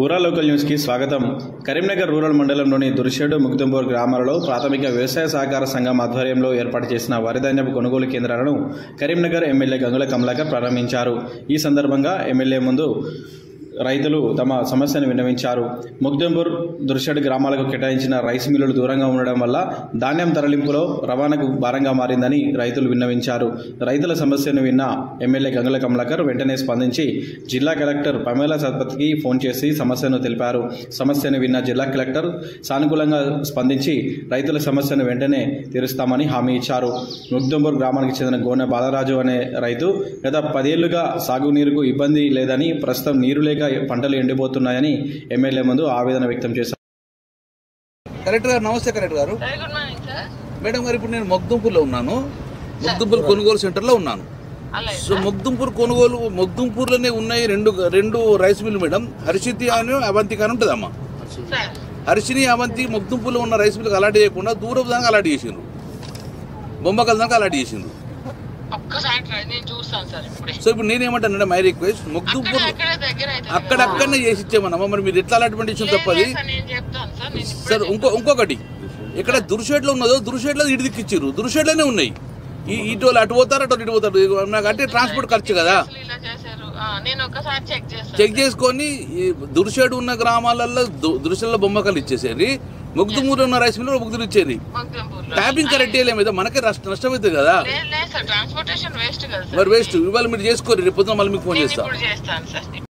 పూరా local news కి స్వాగతం. కరీంనగర్ రూరల్ మండలంలోని దుర్షేడు ముగ్దుంపూర్ గ్రామాలలో ప్రాథమిక వ్యవసాయ సహకార సంఘం ఆధ్వర్యంలో ఏర్పాటు చేసిన వరిధాన్యపు కొనుగోలు కేంద్రాలను కరీంనగర్ ఎమ్మెల్యే గంగుల కమలాకర్ ప్రారంభించారు. ఈ సందర్భంగా ఎమ్మెల్యే ముందు రైతులు తమ సమస్యను విన్నవించారు. ముగ్దుంపూర్ దుర్షేడు గ్రామాలకు కేటాయించిన రైస్ మిల్లులు దూరంగా ఉండడం వల్ల ధాన్యం తరలింపులో రవాణాకు భారంగా మారిందని రైతులు విన్నవించారు. రైతుల సమస్యను విన్న ఎమ్మెల్యే గంగుల కమలాకర్ వెంటనే స్పందించి జిల్లా కలెక్టర్ పమేలా సత్పథికి ఫోన్ చేసి సమస్యను తెలిపారు. సమస్యను విన్న జిల్లా కలెక్టర్ సానుకూలంగా స్పందించి రైతుల సమస్యను వెంటనే తీరుస్తామని హామీ ఇచ్చారు. ముగ్దుంపూర్ గ్రామానికి చెందిన గోనె బాలరాజు అనే రైతు గత 10 ఏళ్లుగా సాగునీరుకు ఇబ్బంది లేదని, ప్రస్తుతం నీరు లేక పంటలు ఎండిపోతున్నాయని ఎమ్మెల్యే ముందు ఆవేదన వ్యక్తం చేశారు. కలెక్టర్ గారు నమస్తే. కలెక్టర్ గారు, మేడం గారు, ఇప్పుడు నేను ముగ్దుంపూర్లో ఉన్నాను. ముగ్దుంపూర్ కొనుగోలు సెంటర్లో ఉన్నాను. సో ముగ్దుంపూర్లోనే ఉన్నాయి రెండు రైస్ మిల్లు మేడం. హర్షితి అని అవంతిక అని ఉంటుందమ్మా. హర్షిని అవంతి ముగ్దుంపూర్లో ఉన్న రైస్ మిల్లుకి అలాట్ చేయకుండా దూరం దాకా అలాట్ చేసిండ్రు, బొమ్మకల దాకా అలాట్ చేసిండ్రు. సో ఇప్పుడు నేనేమంటానంటే మై రిక్వెస్ట్, ముగ్దుంపూర్ అక్కడక్కడనే చేసి ఇచ్చేమన్నమ్మా. మరి మీరు ఎట్లా అలాట్మెంట్ ఇచ్చిన తప్పది సార్. ఇంకొకటి, ఇక్కడ దుర్షేడ్లో ఉన్నదో దుర్షేడ్లో ఇడిదిక్కిచ్చారు, దుర్షేడ్లోనే ఉన్నాయి. ఇటు అటు పోతారు, అటు ఇటు పోతారు. నాకు అంటే ట్రాన్స్పోర్ట్ ఖర్చు కదా. చెక్ చేసుకొని దుర్షేడు ఉన్న గ్రామాలలో దుర్షేడ్లో బొమ్మకలు ఇచ్చేసేది, ముగ్దుమూరు ఉన్న రైస్ మిల్ ముగ్దులు ఇచ్చేది. ట్యాపింగ్ కరెక్ట్ చేయలేము, మనకే నష్టం అవుతుంది కదా. మరి వేస్ట్. ఇవాళ మీరు చేసుకోరు, రేపు పొద్దున మళ్ళీ మీకు ఫోన్ చేస్తాను.